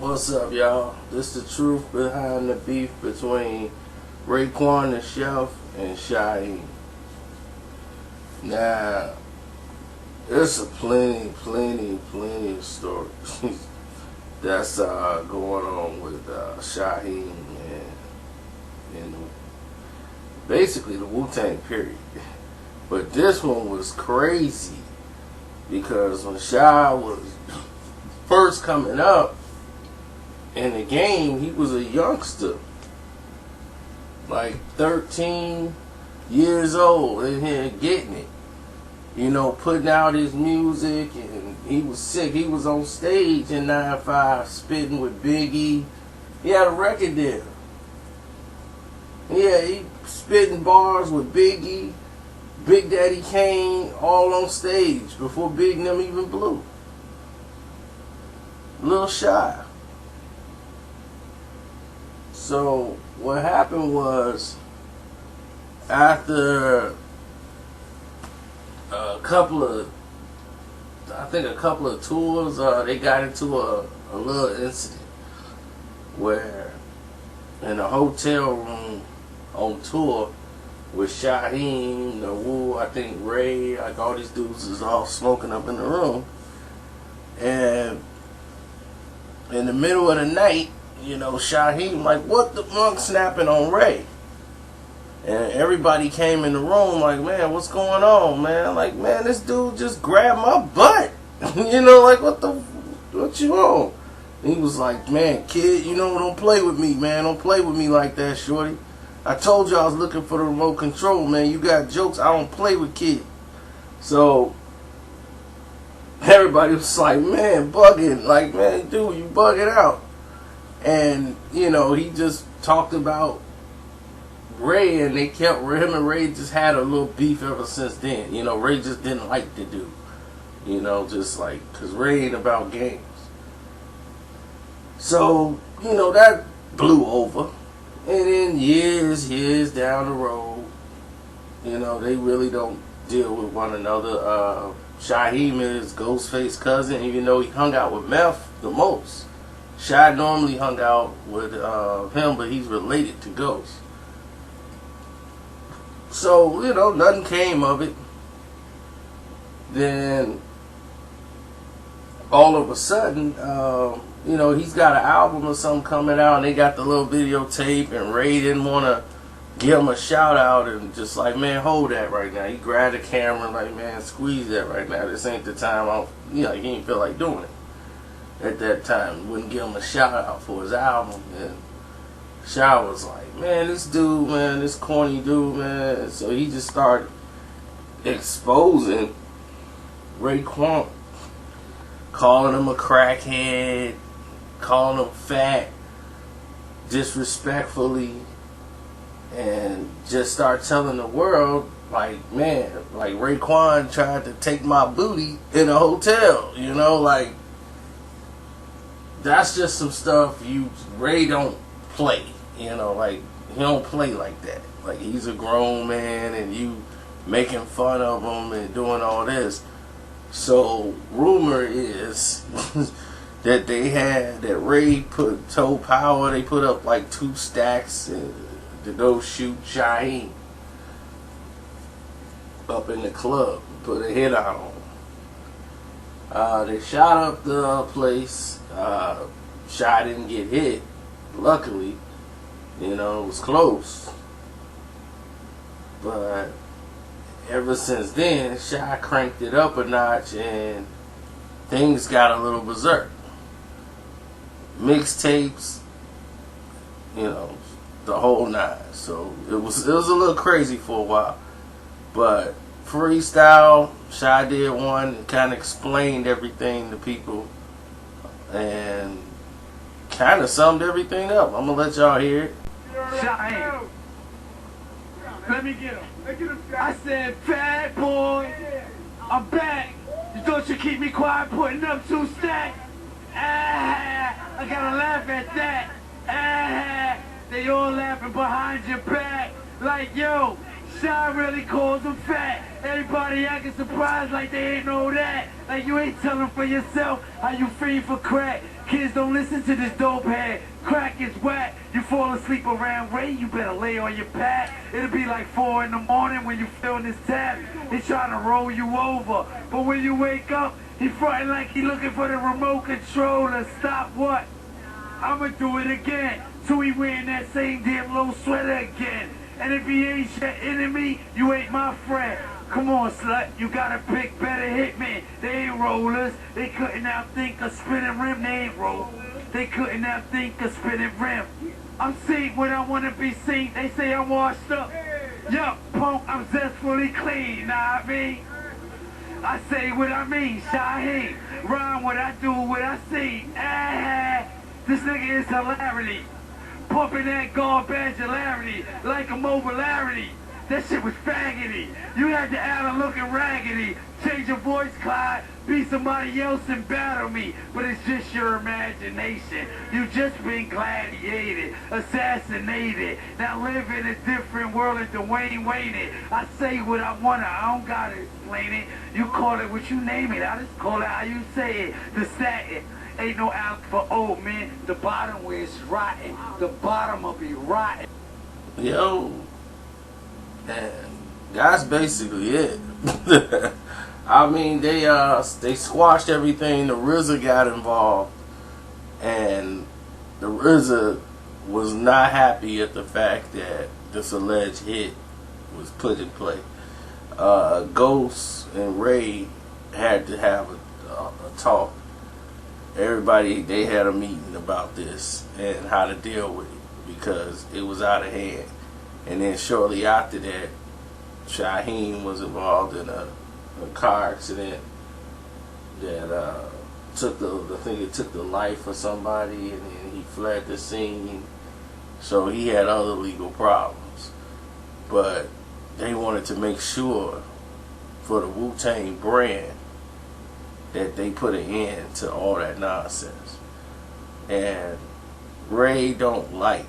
What's up, y'all? This the truth behind the beef between Raekwon the Chef and Shyheim. Now, there's a plenty of stories that's going on with Shyheim and basically the Wu-Tang period. But this one was crazy because when Shy was first coming up in the game, he was a youngster, like 13 years old, in here getting it, putting out his music, and he was sick. He was on stage in 9-5 spitting with Biggie. He had a record deal. Yeah, he spitting bars with Biggie, Big Daddy Kane, all on stage before Big and them even blew. Little Shy. So what happened was, after a couple of tours, they got into a little incident where in a hotel room on tour with Shyheim, the Wu, I think Ray, like all these dudes is all smoking up in the room, and in the middle of the night, Shyheim like, what the fuck, snapping on Ray. And everybody came in the room like, man, what's going on, man? Like, man, this dude just grabbed my butt. Like, what you on? And he was like, man, kid, don't play with me, man. Don't play with me like that, shorty. I told you I was looking for the remote control, man. You got jokes. I don't play with kids. So everybody was like, man, bugging. Like, man, dude, you bugging out. And, he just talked about Ray, and him and Ray just had a little beef ever since then. Ray just didn't like the dude. Just like, because Ray ain't about games. So, that blew over. And then years down the road, they really don't deal with one another. Shyheim is Ghostface's cousin, even though he hung out with Meth the most. Shy normally hung out with him, but he's related to Ghost. So, nothing came of it. Then, all of a sudden, he's got an album or something coming out, and they got the little videotape, and Ray didn't want to give him a shout out, and just like, man, hold that right now. He grabbed the camera like, man, squeeze that right now. This ain't the time. He didn't feel like doing it at that time. Wouldn't give him a shout out for his album. And Shy was like, man, this dude, man, this corny dude, man. So he just started exposing Raekwon, calling him a crackhead, calling him fat, disrespectfully, and just start telling the world, like, man, like Raekwon tried to take my booty in a hotel, like, that's just some stuff Ray don't play, like, he don't play like that. Like, he's a grown man, and you making fun of him and doing all this. So, rumor is that that Ray told Power, they put up like 2 stacks to go shoot Shyheim up in the club, put a hit out on him. They shot up the place. Shy didn't get hit, luckily. It was close. But ever since then, Shy cranked it up a notch, and things got a little berserk. Mixtapes, the whole nine. So it was a little crazy for a while. But freestyle, Shy did one and kind of explained everything to people and kind of summed everything up. I'm gonna let y'all hear it. Shyheim. Let me get him. I said, fat boy, I'm back. You thought you'd keep me quiet putting up 2 stacks? I gotta laugh at that. They all laughing behind your back. Like, yo, Shy really calls him fat. Everybody acting surprised like they ain't know that. Like you ain't telling for yourself how you free for crack. Kids don't listen to this dope head. Crack is whack. You fall asleep around Ray, you better lay on your back. It'll be like 4 in the morning when you feel this tap. He trying to roll you over. But when you wake up, he frontin' like he looking for the remote controller. Stop what? I'ma do it again. So he wearing that same damn low sweater again. And if he ain't your enemy, you ain't my friend. Come on, slut, you gotta pick better hitmen. They ain't rollers. They couldn't outthink a spinning rim. They ain't roll. They couldn't outthink a spinning rim. I'm seen when I wanna be seen. They say I'm washed up. Yup, punk, I'm zestfully clean. Nah, I mean, I say what I mean. Shyheim, rhyme what I do, what I see. This nigga is hilarity. Pumping that garbage hilarity like a mobilarity. That shit was faggoty. You had to add a looking raggedy. Change your voice, Clyde. Be somebody else and battle me. But it's just your imagination. You just been gladiated, assassinated. Now live in a different world and Dwayne Wayne it. I say what I wanna. I don't gotta explain it. You call it what you name it. I just call it how you say it. The statin. Ain't no out for old man. The bottom where it's rotten. The bottom will be rotten. Yo. And that's basically it. I mean, they squashed everything. The RZA got involved, and the RZA was not happy at the fact that this alleged hit was put in play. Ghost and Ray had to have a talk. Everybody, they had a meeting about this and how to deal with it because it was out of hand. And then shortly after that, Shyheim was involved in a car accident that took the life of somebody, and then he fled the scene. So he had other legal problems. But they wanted to make sure for the Wu-Tang brand that they put an end to all that nonsense. And Ray don't like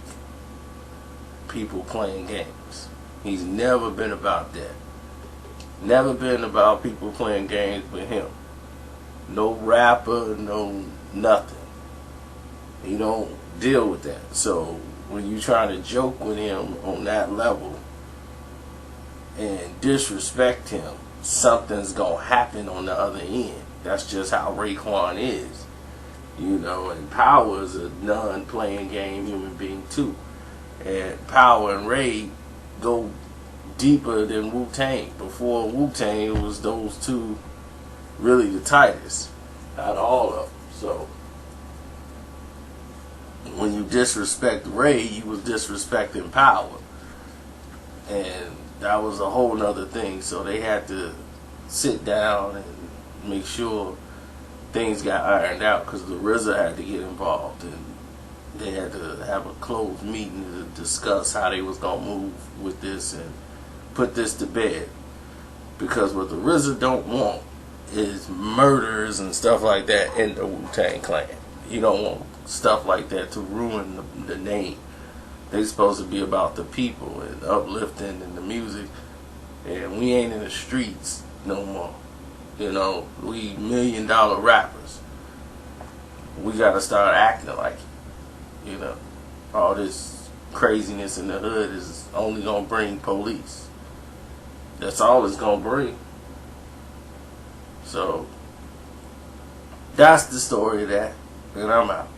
people playing games. He's never been about that. Never been about people playing games with him. No rapper, no nothing. He don't deal with that. So when you trying to joke with him on that level and disrespect him, something's gonna happen on the other end. That's just how Raekwon is. You know, and Power is a non-playing game human being too. And Power and Ray go deeper than Wu-Tang. Before Wu-Tang, it was those two really the tightest out of all of them. So when you disrespect Ray, you was disrespecting Power. And that was a whole nother thing. So they had to sit down and make sure things got ironed out because the RZA had to get involved, and they had to have a closed meeting to discuss how they was gonna move with this and put this to bed. Because what the RZA don't want is murders and stuff like that in the Wu-Tang Clan. You don't want stuff like that to ruin the name. They supposed to be about the people and uplifting and the music, and we ain't in the streets no more. You know, we $1 million rappers. We gotta start acting like it. You know, all this craziness in the hood is only gonna bring police. That's all it's gonna bring. So that's the story of that, and I'm out.